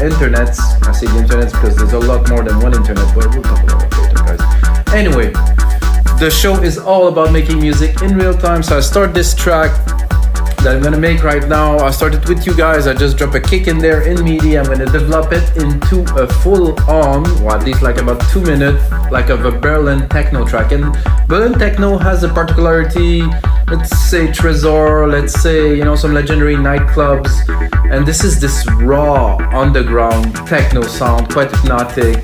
internets. I say the internets because there's a lot more than one internet, but we'll talk about that later, guys. Anyway, the show is all about making music in real time. So I start this track that I'm gonna make right now. I started with you guys. I just drop a kick in there in MIDI. I'm gonna develop it into a full-on, or at least like about 2 minutes, like of a Berlin Techno track. And Berlin Techno has a particularity. Let's say Trésor, let's say, you know, some legendary nightclubs. And this raw underground techno sound, quite hypnotic.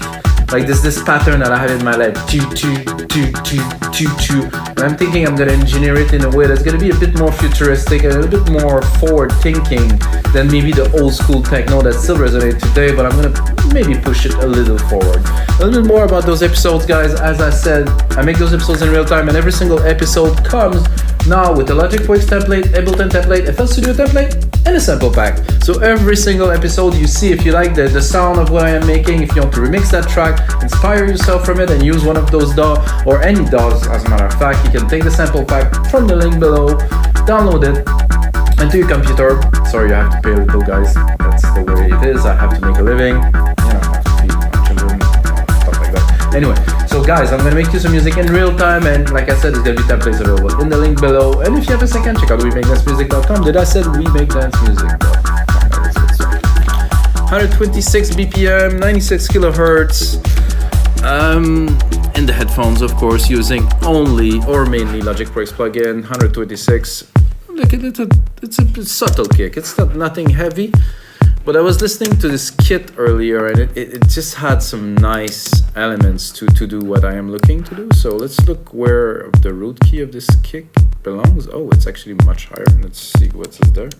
Like this pattern that I have in my head, choo choo choo choo choo choo. And I'm thinking I'm gonna engineer it in a way that's gonna be a bit more futuristic, a little bit more forward thinking than maybe the old school techno that still resonates today, but I'm gonna maybe push it a little forward. A little bit more about those episodes, guys. As I said, I make those episodes in real time, and every single episode comes now with the Logic Pro X template, Ableton template, FL Studio template, and a sample pack. So every single episode you see, if you like the sound of what I am making, if you want to remix that track, inspire yourself from it and use one of those DAW or any DAWs, as a matter of fact, you can take the sample pack from the link below, download it into your computer. Sorry, you have to pay a little, guys. That's the way it is. I have to make a living. You know, I have to feed my children, stuff like that. Anyway, so guys, I'm gonna make you some music in real time, and like I said, there's gonna be templates available in the link below. And if you have a second, check out WeMakeDanceMusic.com. Did I said WeMakeDanceMusic.com? 126 BPM, 96 kilohertz. In the headphones, of course, using only or mainly Logic Pro X plugin. 126. Look, it's a subtle kick. It's nothing heavy. But I was listening to this kit earlier, and it just had some nice elements to do what I am looking to do. So let's look where the root key of this kick belongs. Oh, it's actually much higher. Let's see what's there.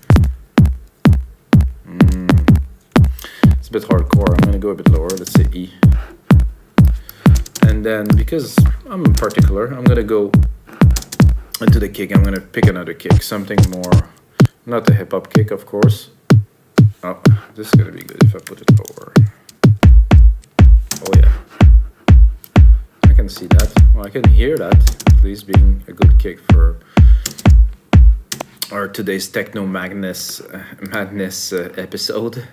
It's a bit hardcore. I'm gonna go a bit lower. Let's say E. And then, because I'm particular, I'm gonna go into the kick. I'm gonna pick another kick, something more, not a hip hop kick, of course. Oh, this is gonna be good if I put it lower. Oh yeah, I can see that. Well, I can hear that. At least being a good kick for our today's Techno Madness episode.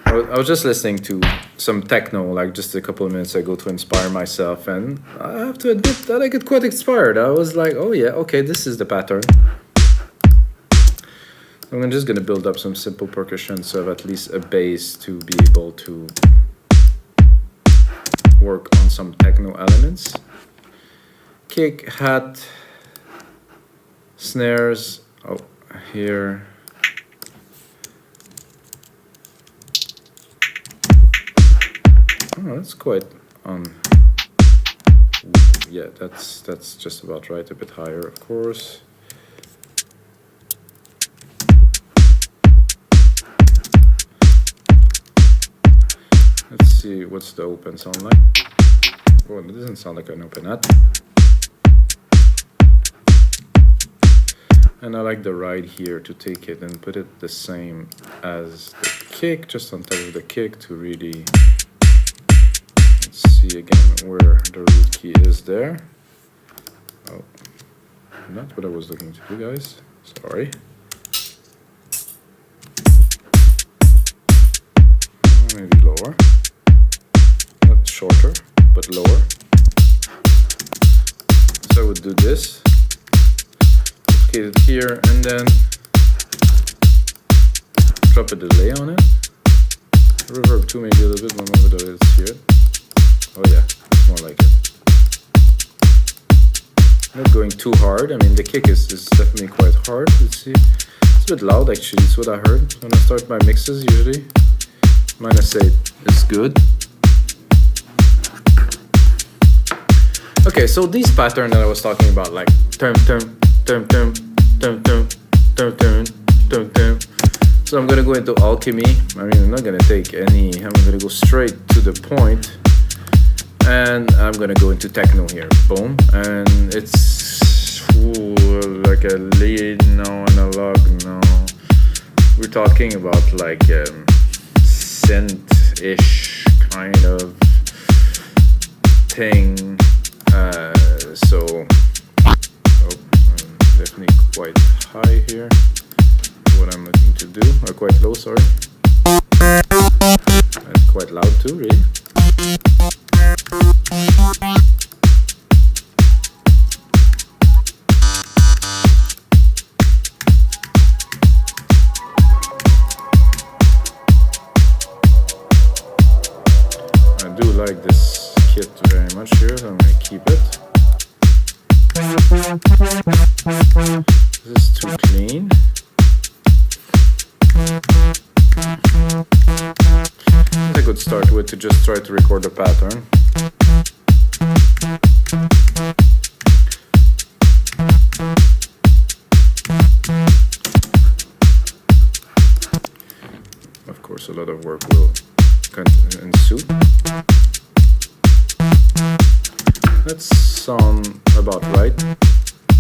I was just listening to some techno like just a couple of minutes ago to inspire myself, and I have to admit that I get quite inspired. I was like, oh yeah, okay, this is the pattern. I'm just going to build up some simple percussion so I have at least a base to be able to work on some techno elements. Kick, hat, snares, oh, here. Oh, that's quite yeah, that's just about right. A bit higher, of course. Let's see what's the open sound like. Oh, it doesn't sound like an open hat. And I like the ride here to take it and put it the same as the kick, just on top of the kick to really. Let's see again where the root key is there. Oh, not what I was looking to do, guys. Sorry. Maybe lower. Not shorter, but lower. So I would do this. Okay, here and then drop a delay on it. Reverb too, maybe a little bit more of it. Let's hear it. Oh yeah, it's more like it. Not going too hard. I mean, the kick is definitely quite hard. Let's see. It's a bit loud actually, it's what I heard. When I start my mixes usually, -8 is good. Okay, so these patterns that I was talking about, like turn. So I'm gonna go into Alchemy. I mean, I'm not gonna take any, I'm gonna go straight to the point. And I'm gonna go into techno here, boom, and it's like a lead, no, analog, no. We're talking about like synth-ish kind of thing. So, I'm definitely quite high here. What I'm looking to do, or quite low, sorry. loud too, really. I do like this kit very much here, so I'm gonna keep it. This is too clean. I could start with to just try to record the pattern. Of course, a lot of work will ensue. That sound about right.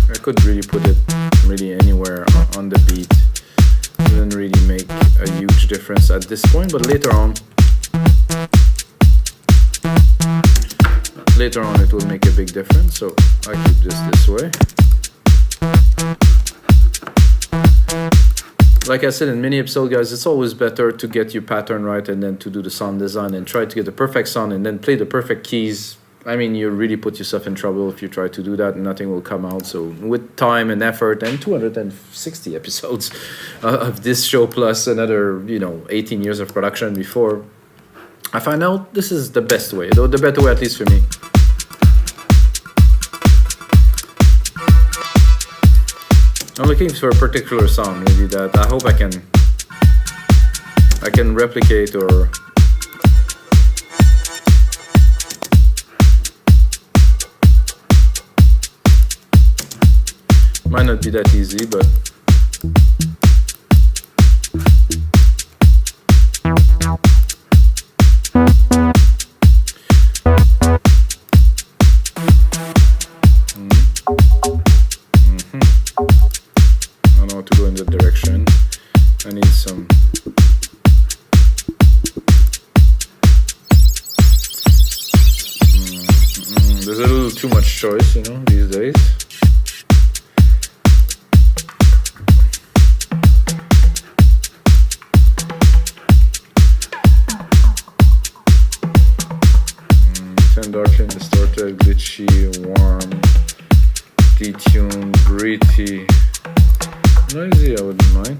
I could really put it really anywhere on the beat. It didn't really make a huge difference at this point, but later on it will make a big difference, so I keep this way. Like I said in many episodes, guys, it's always better to get your pattern right and then to do the sound design and try to get the perfect sound and then play the perfect keys. I mean, you really put yourself in trouble if you try to do that and nothing will come out. So with time and effort and 260 episodes of this show plus another, 18 years of production before, I find out this is the best way, the better way, at least for me. I'm looking for a particular sound, maybe that I hope I can replicate or might not be that easy, but I don't know how to go in that direction. I need some there's a little too much choice, these days. Darkly distorted, glitchy, warm, detuned, breathy, noisy, I wouldn't mind.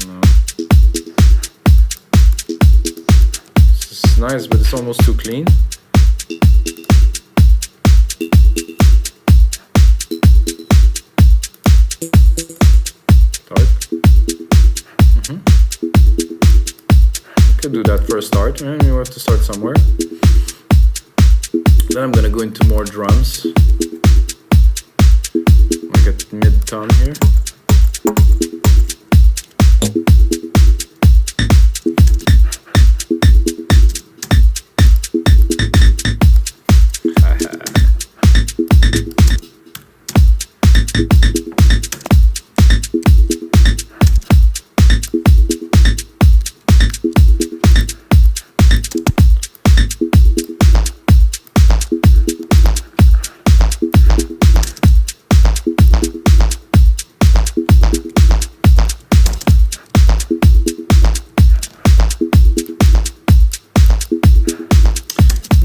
No. This is nice, but it's almost too clean. Do that for a start, and you have to start somewhere. Then I'm gonna go into more drums, like at mid-tone here.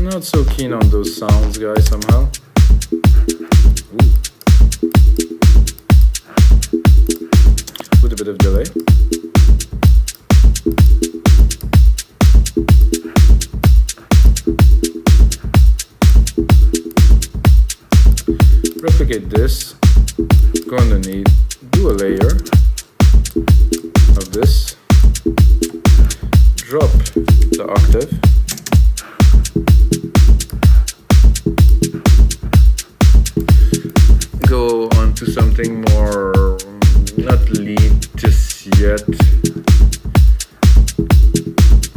Not so keen on those sounds, guys, somehow. Ooh. With a bit of delay. Replicate this, go underneath, do a layer of this, drop the octave. Go on to something more, not lead just yet,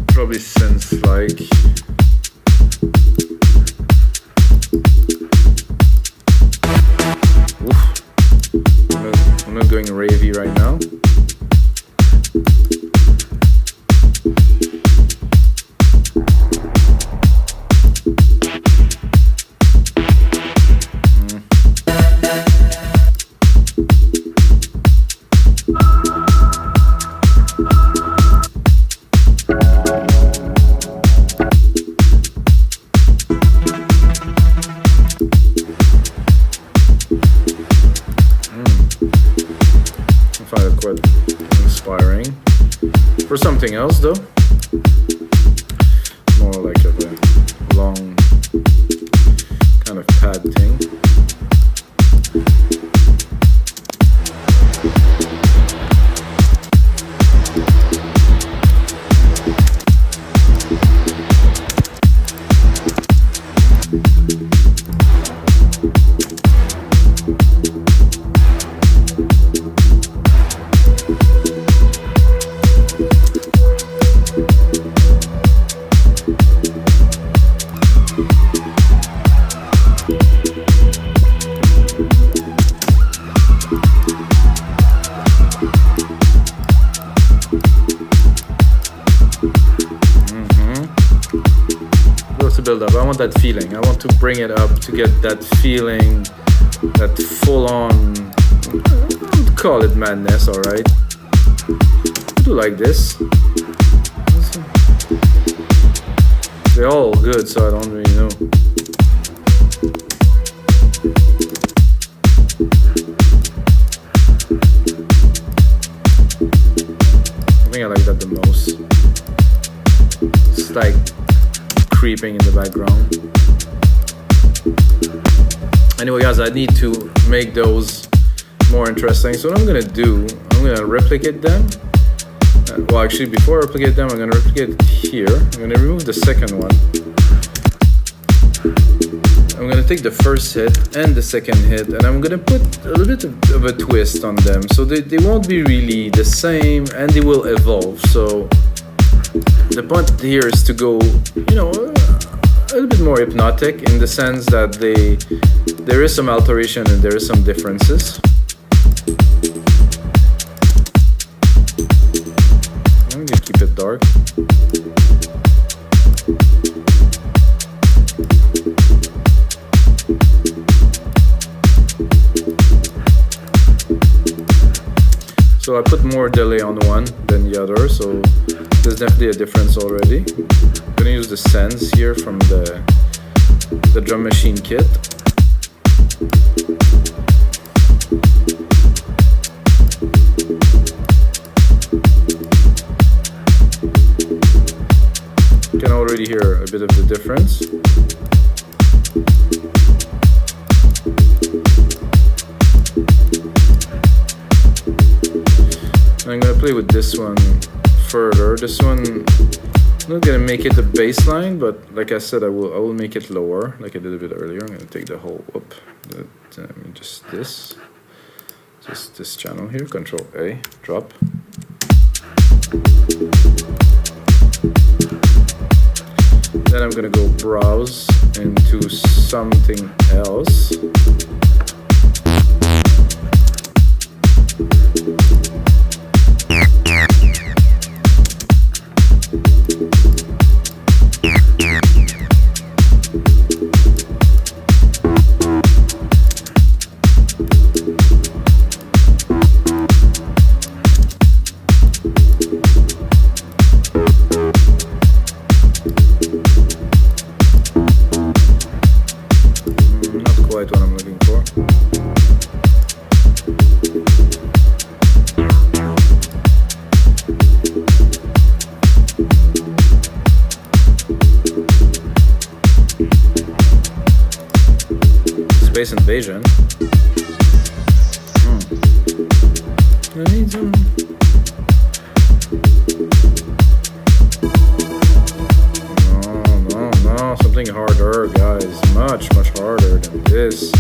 probably synth-like. I'm not going ravey right now. find it quite inspiring. For something else though, more like a long kind of pad thing. Build up. I want that feeling. I want to bring it up to get that feeling, that full-on, call it madness, all right? I do like this. They're all good, so I don't really know. I think I like that the most. It's like creeping in the background. Anyway guys, I need to make those more interesting. So what I'm gonna do, I'm gonna replicate them. Well, actually before I replicate them, I'm gonna replicate here. I'm gonna remove the second one. I'm gonna take the first hit and the second hit, and I'm gonna put a little bit of a twist on them. So they won't be really the same, and they will evolve. So the point here is to go, you know, a little bit more hypnotic in the sense that there is some alteration and there is some differences. I'm gonna keep it dark. So I put more delay on one than the other, so there's definitely a difference already. I'm gonna use the sends here from the drum machine kit. You can already hear a bit of the difference. I'm gonna play with this one further. This one, I'm not gonna make it the bass line, but like I said, I will make it lower, like I did a bit earlier. I'm gonna take the whole just this channel here, Control A, drop. Then I'm gonna go browse into something else. Space invasion. I need some. No, something harder, guys. Much harder than this.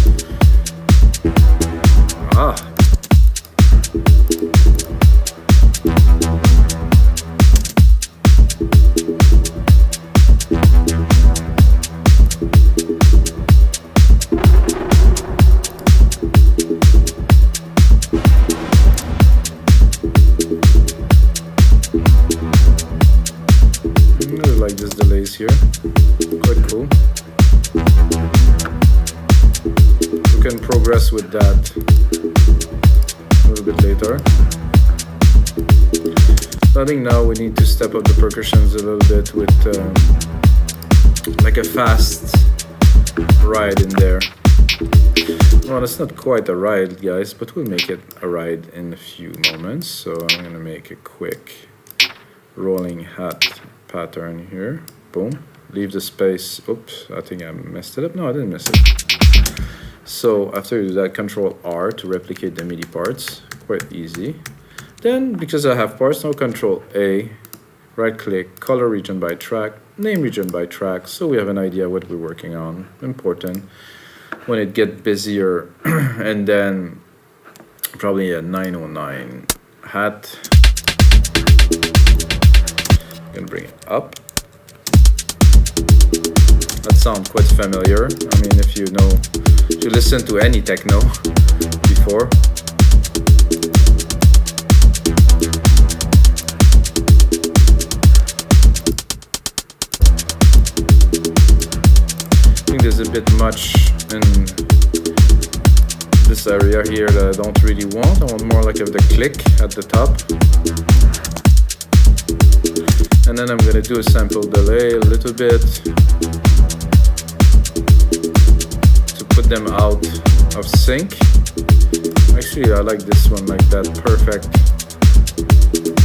Like this delays here, quite cool. We can progress with that a little bit later. So I think now we need to step up the percussions a little bit with like a fast ride in there. Well, it's not quite a ride, guys, but we'll make it a ride in a few moments. So I'm gonna make a quick rolling hat pattern here. Boom. Leave the space. Oops, I think I messed it up. No, I didn't mess it. So after you do that, Control R to replicate the MIDI parts. Quite easy. Then, because I have parts, now Control A, right click, color region by track, name region by track, so we have an idea what we're working on. Important. When it gets busier, and then probably a 909 hat. I'm gonna bring it up. That sounds quite familiar. I mean, if you listen to any techno before. I think there's a bit much in this area here that I don't really want. I want more like of the click at the top. And then I'm gonna do a sample delay a little bit to put them out of sync. Actually, I like this one like that, perfect.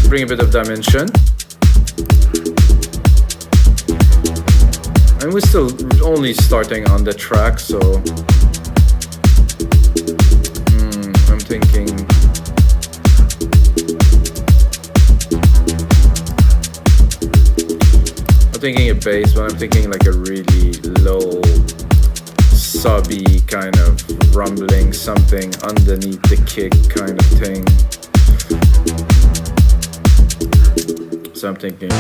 Bring a bit of dimension. And we're still only starting on the track, so I'm thinking a bass, but I'm thinking like a really low, subby kind of rumbling, something underneath the kick kind of thing. So I'm thinking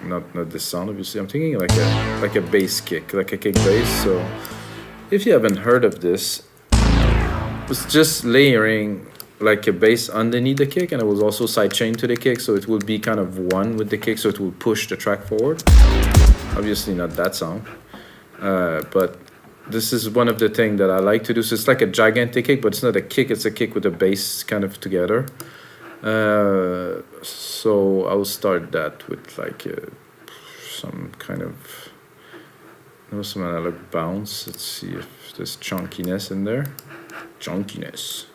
not this sound, obviously. I'm thinking like a bass kick, like a kick bass. So if you haven't heard of this, it's just layering like a bass underneath the kick, and it was also sidechain to the kick, so it will be kind of one with the kick, so it will push the track forward. Obviously not that sound, but this is one of the things that I like to do. So it's like a gigantic kick, but it's not a kick, it's a kick with a bass kind of together. So I'll start that with like some kind of some analog bounce. Let's see if there's chunkiness in there. Chunkiness.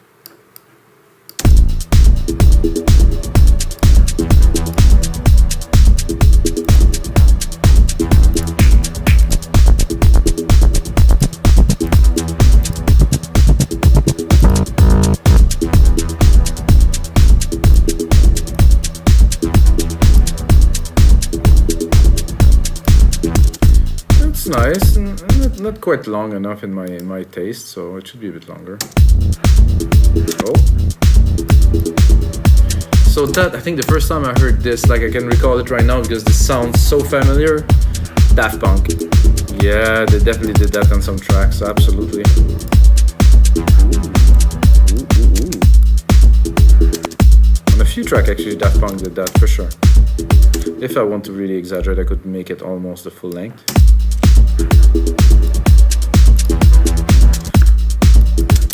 Nice, and not quite long enough in my taste, so it should be a bit longer. Oh, so that I think the first time I heard this, like I can recall it right now because this sounds so familiar. Daft Punk, yeah, they definitely did that on some tracks, absolutely. On a few tracks actually, Daft Punk did that for sure. If I want to really exaggerate, I could make it almost a full length.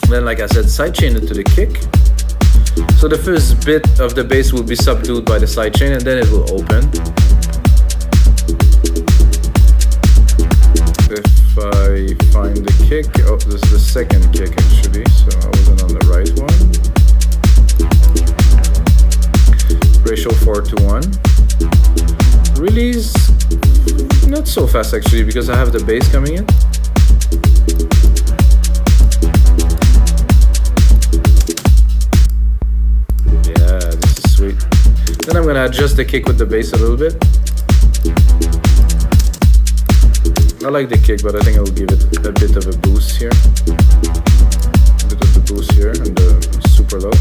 Then, like I said, sidechain it to the kick. So the first bit of the bass will be subdued by the sidechain, and then it will open. If I find the kick, oh, this is the second kick actually, so I wasn't on the right one. Ratio 4:1. Release, not so fast actually, because I have the bass coming in. Then I'm gonna adjust the kick with the bass a little bit. I like the kick, but I think I will give it a bit of a boost here. A bit of the boost here and the super low.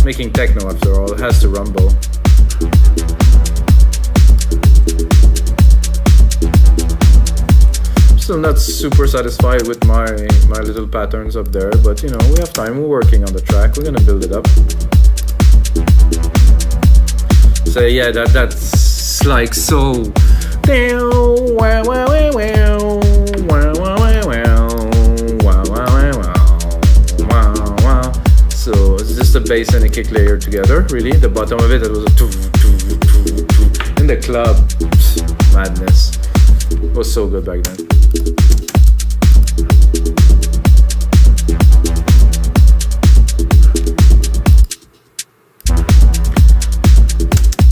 Making techno after all, it has to rumble. Still not super satisfied with my little patterns up there, but you know, we have time, we're working on the track, we're gonna build it up. So yeah, that's like so. So it's just a bass and a kick layer together, really. The bottom of it was a in the club. madness. It was so good back then.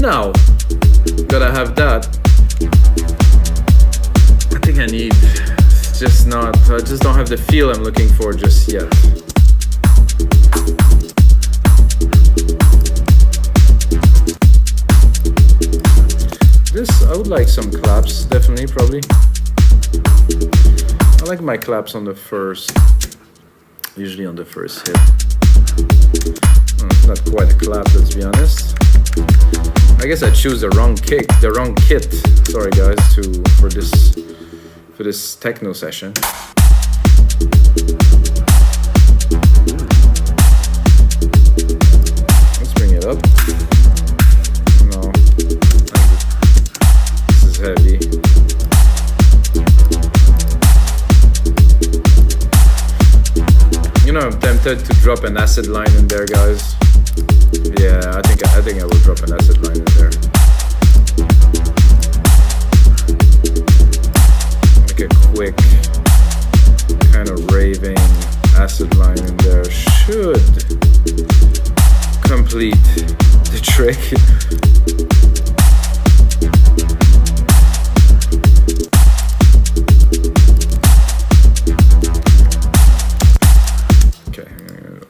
Now, gotta have that. I think I need, I just don't have the feel I'm looking for just yet. I would like some claps, definitely, probably. I like my claps on the first, usually on the first hit. It's not quite a clap, let's be honest. I guess I choose the wrong kit. Sorry guys, for this techno session. Let's bring it up. No, this is heavy. You know, I'm tempted to drop an acid line in there, guys. Yeah, I think I will drop an acid line in there. Like a quick kind of raving acid line in there should complete the trick. Okay,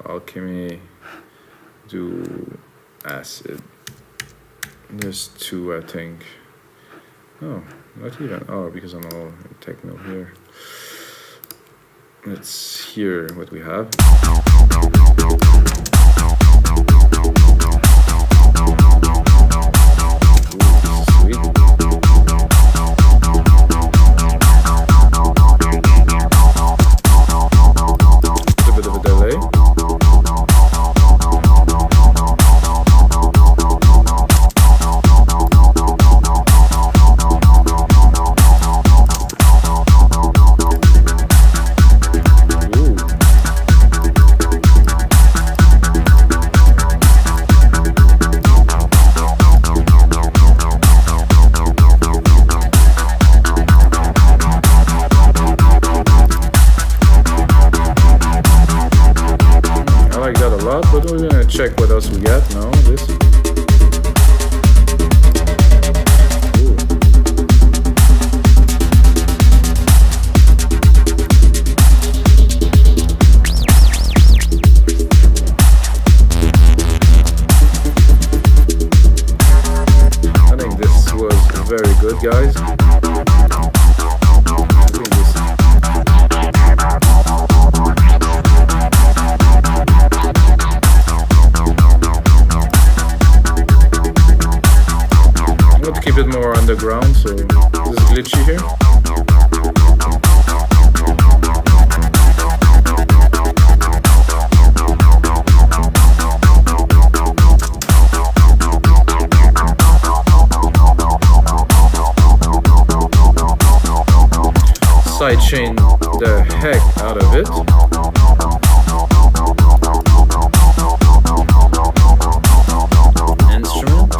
Alchemy. Do acid. There's two, I think. Oh, not even. Oh, because I'm all in techno here. Let's hear what we have. But we're gonna check what else we got now. This. Ooh. I think this was very good, guys. More underground, so this is glitchy here. Sidechain the heck out of it. Instrument,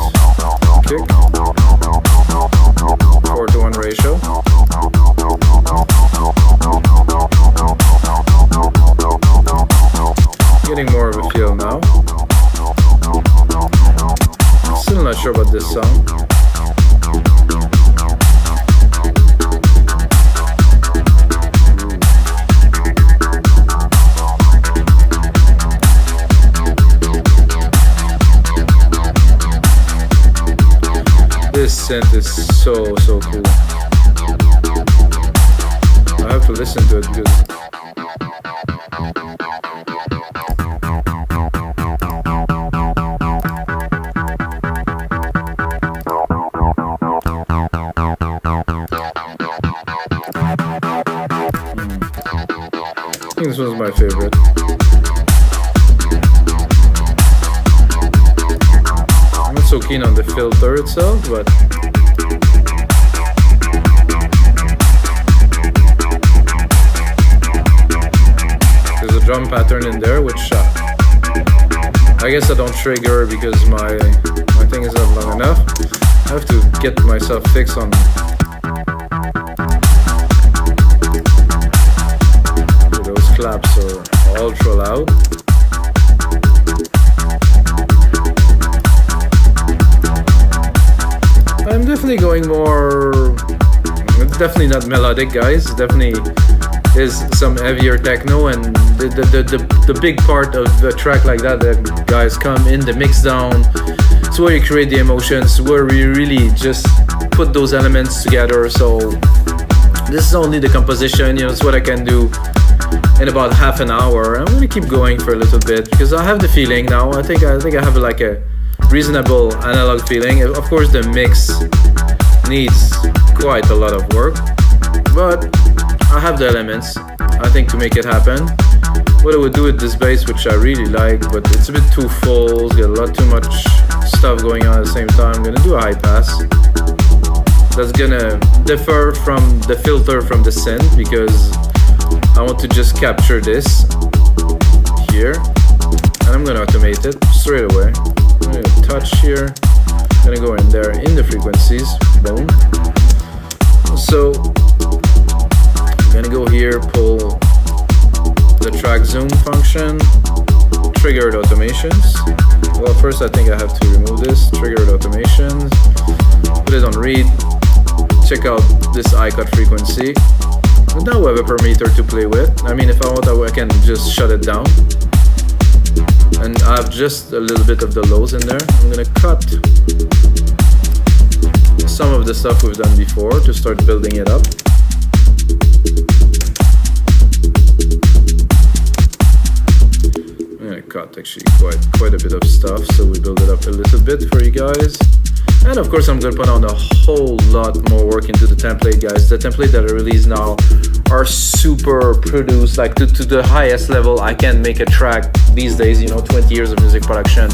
kick. 4:1 ratio. Getting more of a feel now. Still not sure about this song. This synth is so cool. I have to listen to it because I think this was my favorite. I'm not so keen on the filter itself, but there's a drum pattern in there, which I guess I don't trigger because my thing is not long enough. I have to get myself fixed on slaps are ultra loud. I'm definitely going more, it's definitely not melodic, guys. Definitely is some heavier techno, and the big part of a track like that guys come in the mix down. It's where you create the emotions, where we really just put those elements together. So this is only the composition, you know, it's what I can do in about half an hour. I'm gonna keep going for a little bit because I have the feeling now. I think I have like a reasonable analog feeling. Of course the mix needs quite a lot of work, but I have the elements, I think, to make it happen. What I would do with this bass, which I really like, but it's a bit too full, it's got a lot too much stuff going on at the same time. I'm gonna do a high pass. That's gonna differ from the filter from the synth, because I want to just capture this here, and I'm gonna automate it straight away. I'm gonna touch here, I'm gonna go in there in the frequencies, boom. So I'm gonna go here, pull the track zoom function, triggered automations. Well, first I think I have to remove this, triggered automations, put it on read, check out this I cut frequency. And now we have a parameter to play with. I mean, if I want, I can just shut it down. And I have just a little bit of the lows in there. I'm gonna cut some of the stuff we've done before to start building it up. I'm gonna cut actually quite a bit of stuff, so we build it up a little bit for you guys. And of course I'm gonna put on a whole lot more work into the template, guys. The template that I release now are super produced, like to the highest level I can make a track these days, you know, 20 years of music production.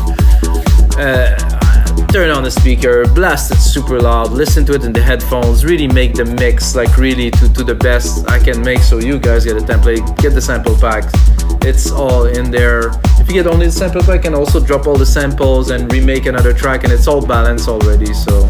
Turn on the speaker, blast it super loud, listen to it in the headphones, really make the mix like really to the best I can make, so you guys get a template, get the sample pack. It's all in there. If you get only the sample pack, I can also drop all the samples and remake another track, and it's all balanced already, so.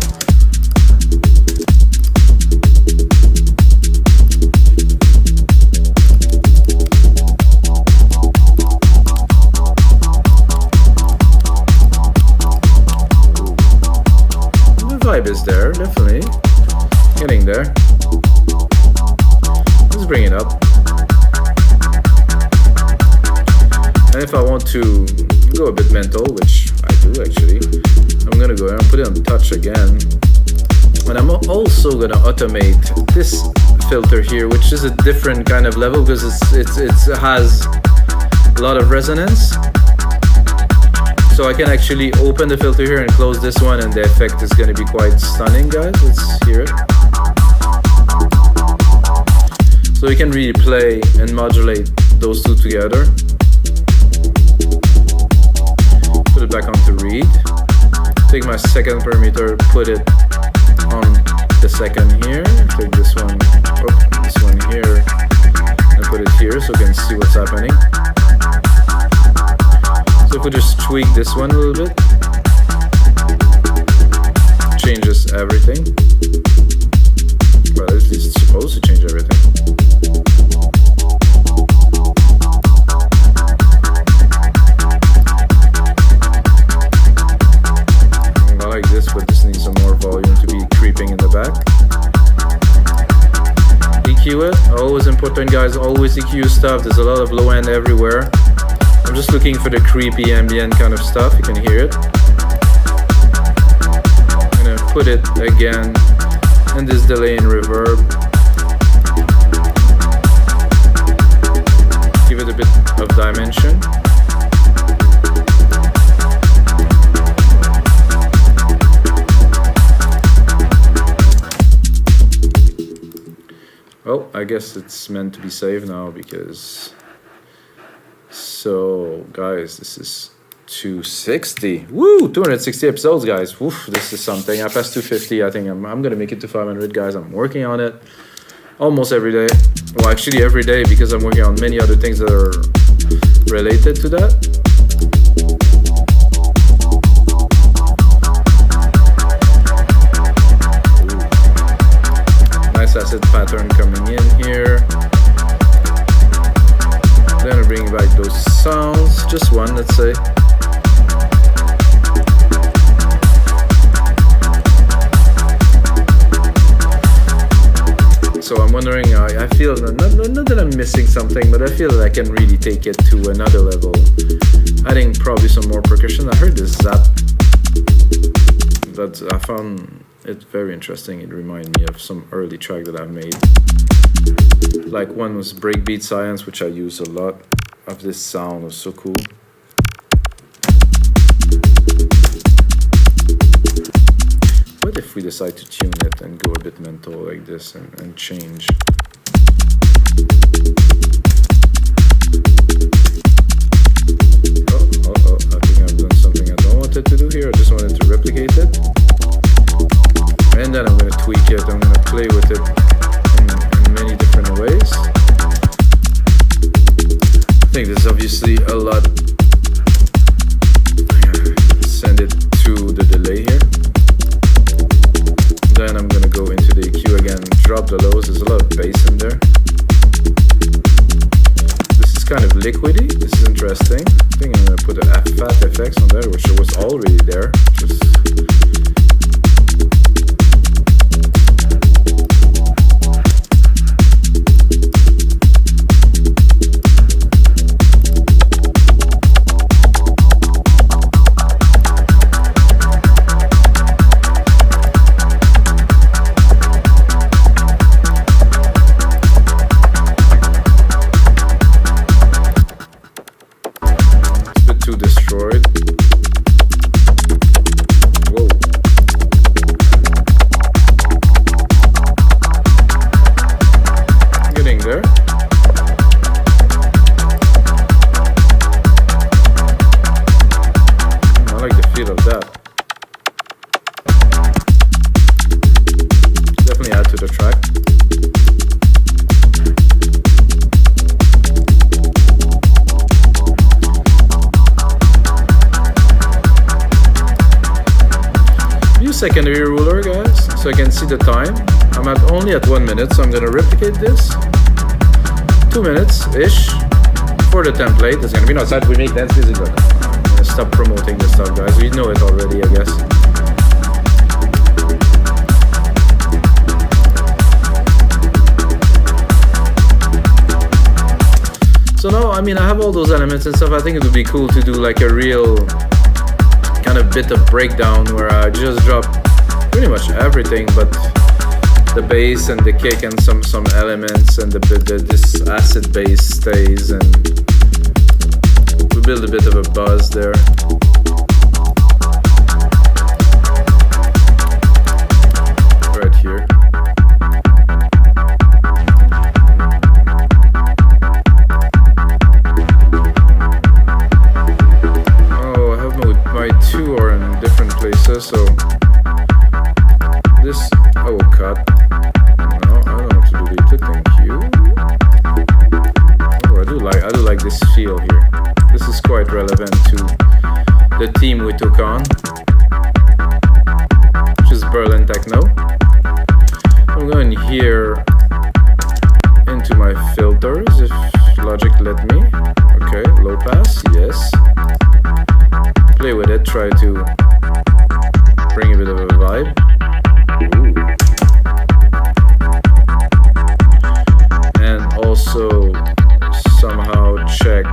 The vibe is there, definitely. Getting there. Let's bring it up. And if I want to go a bit mental, which I do actually, I'm gonna go and put it on touch again. And I'm also gonna automate this filter here, which is a different kind of level because it has a lot of resonance. So I can actually open the filter here and close this one, and the effect is gonna be quite stunning, guys. Let's hear it. So you can really play and modulate those two together. Put it back onto read. Take my second parameter, put it on the second here. Take this one here, and put it here so you can see what's happening. So if we just tweak this one a little bit, changes everything. Well, at least it's supposed to change everything. But this needs some more volume to be creeping in the back. EQ it, always important, guys, always EQ stuff. There's a lot of low end everywhere. I'm just looking for the creepy ambient kind of stuff. You can hear it. I'm gonna put it again in this delay and reverb. Give it a bit of dimension. Oh, I guess it's meant to be saved now because... So, guys, this is 260. Woo! 260 episodes, guys. Woof, this is something. I passed 250. I think I'm going to make it to 500, guys. I'm working on it almost every day. Well, actually every day, because I'm working on many other things that are related to that. Acid pattern coming in here. sounds, just one, let's say. So I'm wondering, I feel, not that I'm missing something, but I feel that I can really take it to another level. Adding probably some more percussion. I heard this zap, but I found it very interesting. It reminded me of some early track that I've made. Like one was Breakbeat Science, which I use a lot of this sound. It was so cool. What if we decide to tune it and go a bit mental like this and change? Oh, I think I've done something I don't want it to do here. I just wanted to replicate it. And then I'm going to tweak it. I'm going to play with it in many different ways. I think there's obviously a lot. Send it to the delay here. Then I'm gonna go into the EQ again, drop the lows. There's a lot of bass in there. This is kind of liquidy. This is interesting. I think I'm gonna put a fat FX on there, which was already there. Just secondary ruler, guys, so I can see the time. I'm only at 1 minute, so I'm gonna replicate this. 2 minutes-ish for the template. It's gonna be outside. We make dance music. I'm gonna stop promoting this stuff, guys. We know it already, I guess. So now, I mean, I have all those elements and stuff. I think it would be cool to do like a real kind of bit of breakdown where I just drop pretty much everything but the bass and the kick and some elements, and this acid bass stays, and we build a bit of a buzz there. Right here. Two are in different places, so this I will cut. No, I don't want to delete it. Thank you. Oh, I do like this feel here. This is quite relevant to the theme we took on, which is Berlin Techno. I'm going here into my filters, if Logic let me. Okay, low pass, yes. Play with it, try to bring a bit of a vibe. Ooh. And also somehow check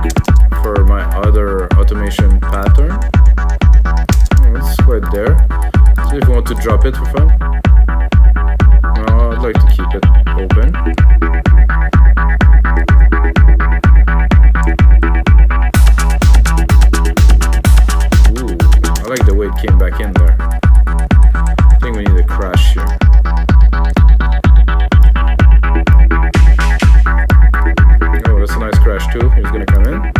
for my other automation pattern. Oh, it's quite there. See if you want to drop it for fun. No, I'd like to keep it open. I like the way it came back in there. I think we need a crash here. Oh, that's a nice crash too. He's gonna come in.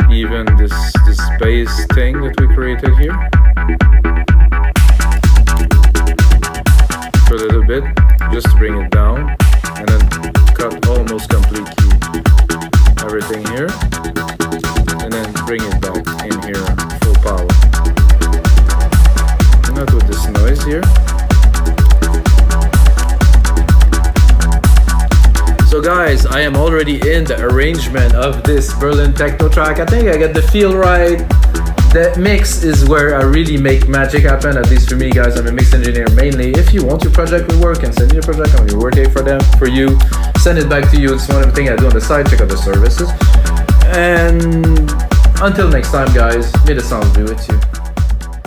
Even this bass thing that we created here. For a little bit, just to bring it down, and then cut almost completely everything here, and then bring it back in here full power. Not with this noise here. So guys, I am already in the arrangement of this Berlin techno track. I think I got the feel right. The mix is where I really make magic happen, at least for me, guys. I'm a mix engineer mainly. If you want your project to work, and send me your project, I'm gonna work it for you, send it back to you. It's one of the things I do on the side. Check out the services. And until next time, guys, may the sound be with you.